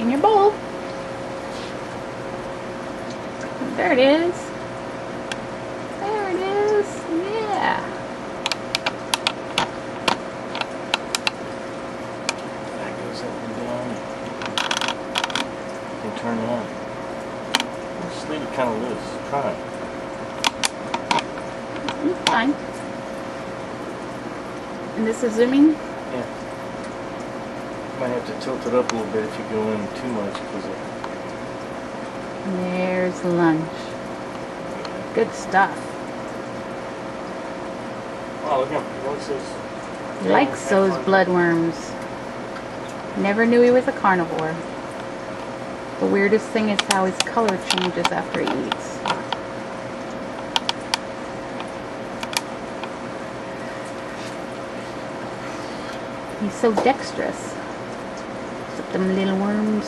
in your bowl. There it is. There it is. Yeah. That goes up and down. You can turn it on. Just leave it kind of loose. Try it. It's fine. And this is zooming? Yeah. Might have to tilt it up a little bit if you go in too much because it... There's lunch. Good stuff. Oh, look at what's this? Likes those bloodworms. Never knew he was a carnivore. The weirdest thing is how his color changes after he eats. He's so dexterous. Except them little worms.